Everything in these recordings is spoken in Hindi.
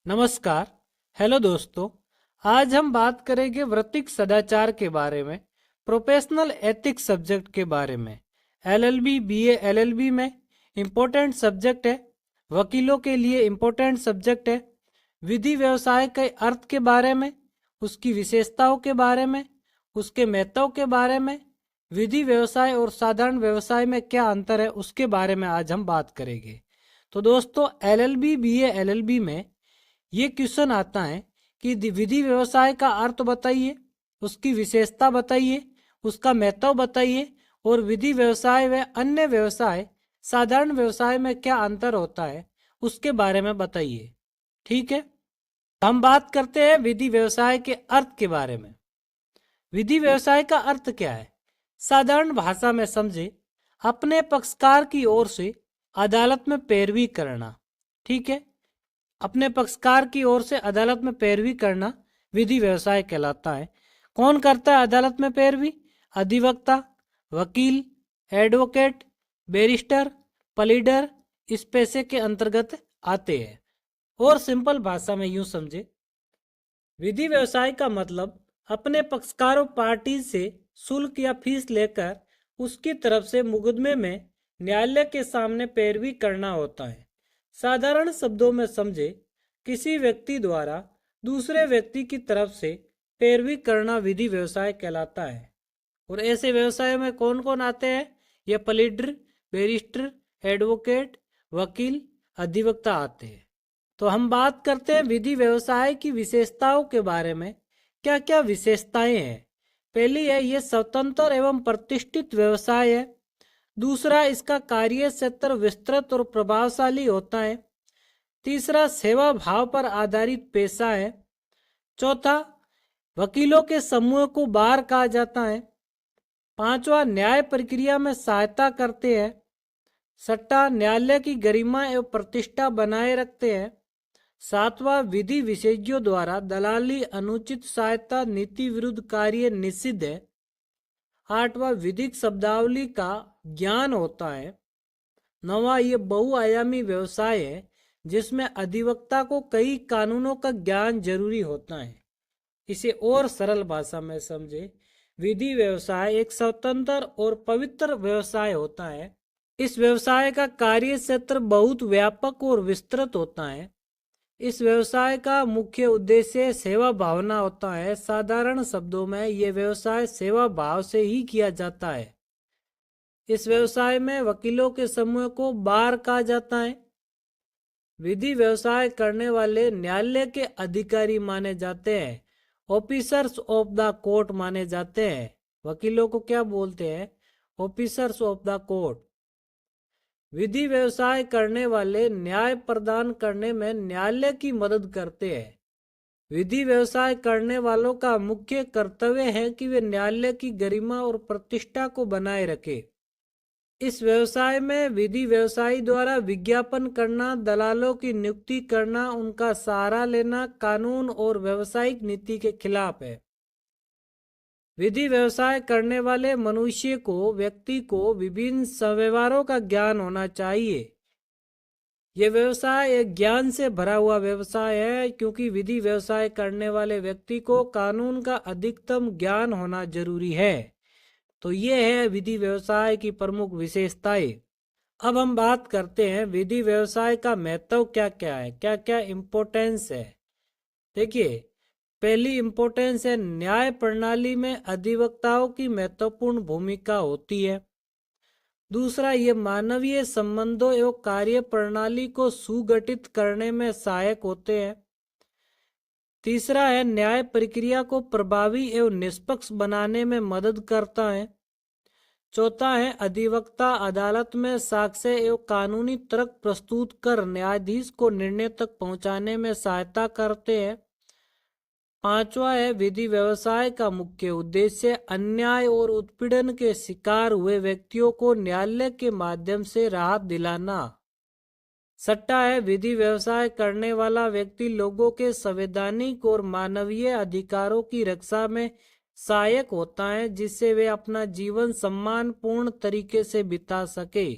नमस्कार। हेलो दोस्तों। आज हम बात करेंगे वृत्तिक सदाचार के बारे में, प्रोफेशनल एथिक्स सब्जेक्ट के बारे में। एलएलबी बीए एलएलबी में इम्पोर्टेंट सब्जेक्ट है, वकीलों के लिए इम्पोर्टेंट सब्जेक्ट है। विधि व्यवसाय के अर्थ के बारे में, उसकी विशेषताओं के बारे में, उसके महत्व के बारे में, विधि व्यवसाय और साधारण व्यवसाय में क्या अंतर है उसके बारे में आज हम बात करेंगे। तो दोस्तों, एलएलबी बीए एलएलबी में ये क्वेश्चन आता है कि विधि व्यवसाय का अर्थ बताइए, उसकी विशेषता बताइए, उसका महत्व बताइए और विधि व्यवसाय व अन्य व्यवसाय साधारण व्यवसाय में क्या अंतर होता है उसके बारे में बताइए। ठीक है, हम बात करते हैं विधि व्यवसाय के अर्थ के बारे में। विधि व्यवसाय का अर्थ क्या है? साधारण भाषा में समझे, अपने पक्षकार की ओर से अदालत में पैरवी करना। ठीक है, अपने पक्षकार की ओर से अदालत में पैरवी करना विधि व्यवसाय कहलाता है। कौन करता है अदालत में पैरवी? अधिवक्ता, वकील, एडवोकेट, बैरिस्टर, प्लीडर इस पेशे के अंतर्गत आते हैं। और सिंपल भाषा में यूं समझे, विधि व्यवसाय का मतलब अपने पक्षकारों पार्टी से शुल्क या फीस लेकर उसकी तरफ से मुकदमे में न्यायालय के सामने पैरवी करना होता है। साधारण शब्दों में समझे, किसी व्यक्ति द्वारा दूसरे व्यक्ति की तरफ से पैरवी करना विधि व्यवसाय कहलाता है। और ऐसे व्यवसाय में कौन कौन आते हैं? ये प्लीडर, बैरिस्टर, एडवोकेट, वकील, अधिवक्ता आते हैं। तो हम बात करते हैं विधि व्यवसाय की विशेषताओं के बारे में। क्या क्या विशेषताएं हैं? पहली है, ये स्वतंत्र एवं प्रतिष्ठित व्यवसाय है। दूसरा, इसका कार्य क्षेत्र विस्तृत और प्रभावशाली होता है। तीसरा, सेवा भाव पर आधारित पेशा है। चौथा, वकीलों के समूह को बार कहा जाता है। पांचवा, न्याय प्रक्रिया में सहायता करते हैं। छठा, न्यायालय की गरिमा एवं प्रतिष्ठा बनाए रखते हैं। सातवां, विधि विशेषज्ञों द्वारा दलाली, अनुचित सहायता, नीति विरुद्ध कार्य निषिद्ध है। आठवां, विधिक शब्दावली का ज्ञान होता है। नौवां, ये बहुआयामी व्यवसाय है जिसमें अधिवक्ता को कई कानूनों का ज्ञान जरूरी होता है। इसे और सरल भाषा में समझे, विधि व्यवसाय एक स्वतंत्र और पवित्र व्यवसाय होता है। इस व्यवसाय का कार्य क्षेत्र बहुत व्यापक और विस्तृत होता है। इस व्यवसाय का मुख्य उद्देश्य सेवा भावना होता है। साधारण शब्दों में यह व्यवसाय सेवा भाव से ही किया जाता है। इस व्यवसाय में वकीलों के समूह को बार कहा जाता है। विधि व्यवसाय करने वाले न्यायालय के अधिकारी माने जाते हैं, ऑफिसर्स ऑफ द कोर्ट माने जाते हैं। वकीलों को क्या बोलते हैं? Officers of the court. विधि व्यवसाय करने वाले न्याय प्रदान करने में न्यायालय की मदद करते हैं। विधि व्यवसाय करने वालों का मुख्य कर्तव्य है कि वे न्यायालय की गरिमा और प्रतिष्ठा को बनाए रखें। इस व्यवसाय में विधि व्यवसायी द्वारा विज्ञापन करना, दलालों की नियुक्ति करना, उनका सहारा लेना कानून और व्यावसायिक नीति के खिलाफ है। विधि व्यवसाय करने वाले मनुष्य को, व्यक्ति को विभिन्न व्यवहारों का ज्ञान होना चाहिए। यह व्यवसाय एक ज्ञान से भरा हुआ व्यवसाय है, क्योंकि विधि व्यवसाय करने वाले व्यक्ति को कानून का अधिकतम ज्ञान होना जरूरी है। तो ये है विधि व्यवसाय की प्रमुख विशेषताएं। अब हम बात करते हैं विधि व्यवसाय का महत्व क्या क्या है, क्या क्या इम्पोर्टेंस है। देखिए, पहली इम्पोर्टेंस है, न्याय प्रणाली में अधिवक्ताओं की महत्वपूर्ण भूमिका होती है। दूसरा, ये मानवीय संबंधों एवं कार्य प्रणाली को सुगठित करने में सहायक होते हैं। तीसरा है, न्याय प्रक्रिया को प्रभावी एवं निष्पक्ष बनाने में मदद करता है। चौथा है, अधिवक्ता अदालत में साक्ष्य एवं कानूनी तर्क प्रस्तुत कर न्यायाधीश को निर्णय तक पहुंचाने में सहायता करते हैं। पांचवा है, विधि व्यवसाय का मुख्य उद्देश्य अन्याय और उत्पीड़न के शिकार हुए व्यक्तियों को न्यायालय के माध्यम से राहत दिलाना। छठा है, विधि व्यवसाय करने वाला व्यक्ति लोगों के संवैधानिक और मानवीय अधिकारों की रक्षा में सहायक होता है, जिससे वे अपना जीवन सम्मानपूर्ण तरीके से बिता सके।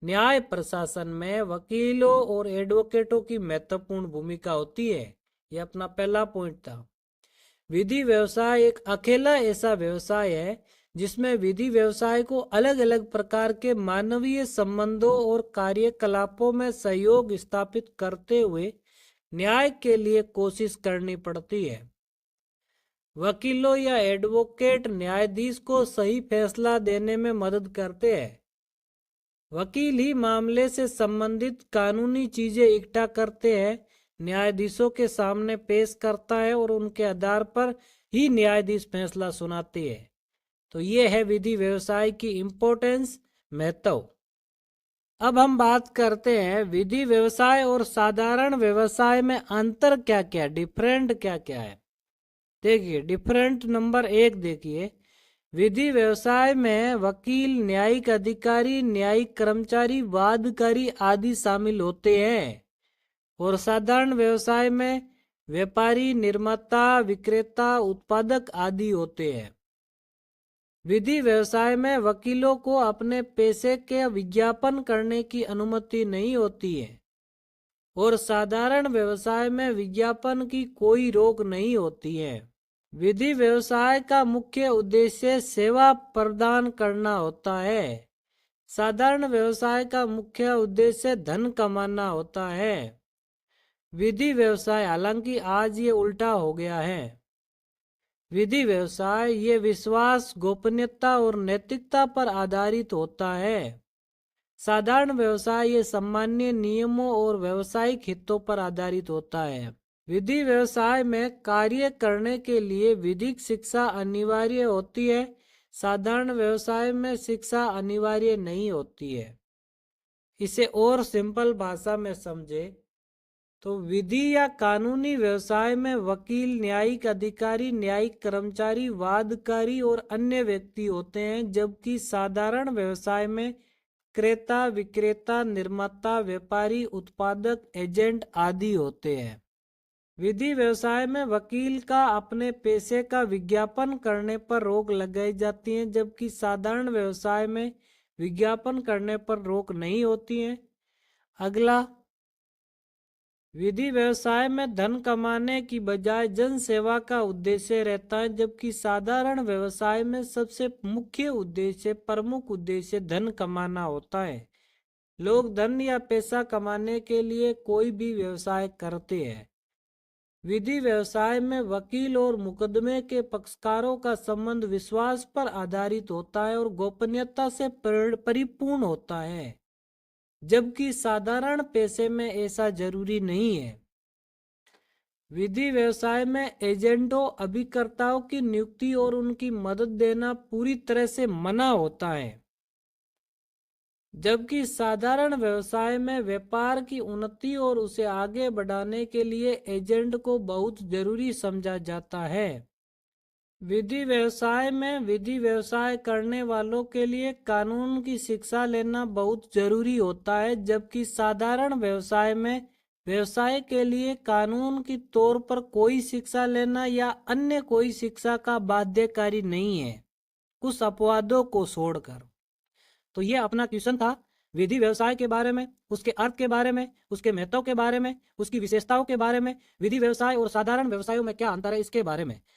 न्याय प्रशासन में वकीलों और एडवोकेटों की महत्वपूर्ण भूमिका होती है। यह अपना पहला पॉइंट था। विधि व्यवसाय एक अकेला ऐसा व्यवसाय है जिसमें विधि व्यवसाय को अलग अलग प्रकार के मानवीय संबंधों और कार्यकलापों में सहयोग स्थापित करते हुए न्याय के लिए कोशिश करनी पड़ती है। वकीलों या एडवोकेट न्यायाधीश को सही फैसला देने में मदद करते हैं। वकील ही मामले से संबंधित कानूनी चीजें इकट्ठा करते हैं, न्यायाधीशों के सामने पेश करता है और उनके आधार पर ही न्यायाधीश फैसला सुनाते हैं। तो ये है विधि व्यवसाय की इम्पोर्टेंस, महत्व। अब हम बात करते हैं विधि व्यवसाय और साधारण व्यवसाय में अंतर क्या क्या, डिफरेंट क्या क्या है। देखिए डिफरेंट नंबर 1 देखिए, विधि व्यवसाय में वकील, न्यायिक अधिकारी, न्यायिक कर्मचारी, वादकारी आदि शामिल होते हैं। और साधारण व्यवसाय में व्यापारी, निर्माता, विक्रेता, उत्पादक आदि होते हैं। विधि व्यवसाय में वकीलों को अपने पेशे के विज्ञापन करने की अनुमति नहीं होती है और साधारण व्यवसाय में विज्ञापन की कोई रोक नहीं होती है। विधि व्यवसाय का मुख्य उद्देश्य सेवा प्रदान करना होता है। साधारण व्यवसाय का मुख्य उद्देश्य धन कमाना होता है। विधि व्यवसाय, हालांकि आज ये उल्टा हो गया है। विधि व्यवसाय ये विश्वास, गोपनीयता और नैतिकता पर आधारित होता है। साधारण व्यवसाय ये सामान्य नियमों और व्यावसायिक हितों पर आधारित होता है। विधि व्यवसाय में कार्य करने के लिए विधिक शिक्षा अनिवार्य होती है। साधारण व्यवसाय में शिक्षा अनिवार्य नहीं होती है। इसे और सिंपल भाषा में समझे तो विधि या कानूनी व्यवसाय में वकील, न्यायिक अधिकारी, न्यायिक कर्मचारी, वादकारी और अन्य व्यक्ति होते हैं, जबकि साधारण व्यवसाय में क्रेता, विक्रेता, निर्माता, व्यापारी, उत्पादक, एजेंट आदि होते हैं। विधि व्यवसाय में वकील का अपने पेशे का विज्ञापन करने पर रोक लगाई जाती है, जबकि साधारण व्यवसाय में विज्ञापन करने पर रोक नहीं होती है। अगला, विधि व्यवसाय में धन कमाने की बजाय जन सेवा का उद्देश्य रहता है, जबकि साधारण व्यवसाय में सबसे मुख्य उद्देश्य, प्रमुख उद्देश्य धन कमाना होता है। लोग धन या पैसा कमाने के लिए कोई भी व्यवसाय करते हैं। विधि व्यवसाय में वकील और मुकदमे के पक्षकारों का संबंध विश्वास पर आधारित होता है और गोपनीयता से परिपूर्ण होता है, जबकि साधारण पेशे में ऐसा जरूरी नहीं है। विधि व्यवसाय में एजेंटों, अभिकर्ताओं की नियुक्ति और उनकी मदद देना पूरी तरह से मना होता है, जबकि साधारण व्यवसाय में व्यापार की उन्नति और उसे आगे बढ़ाने के लिए एजेंट को बहुत जरूरी समझा जाता है। विधि व्यवसाय में विधि व्यवसाय करने वालों के लिए कानून की शिक्षा लेना बहुत जरूरी होता है, जबकि साधारण व्यवसाय में व्यवसाय के लिए कानून के तौर पर कोई शिक्षा लेना या अन्य कोई शिक्षा का बाध्यकारी नहीं है, कुछ अपवादों को छोड़कर। तो ये अपना क्वेश्चन था विधि व्यवसाय के बारे में, उसके अर्थ के बारे में, उसके महत्व के बारे में, उसकी विशेषताओं के बारे में, विधि व्यवसाय और साधारण व्यवसायों में क्या अंतर है इसके बारे में।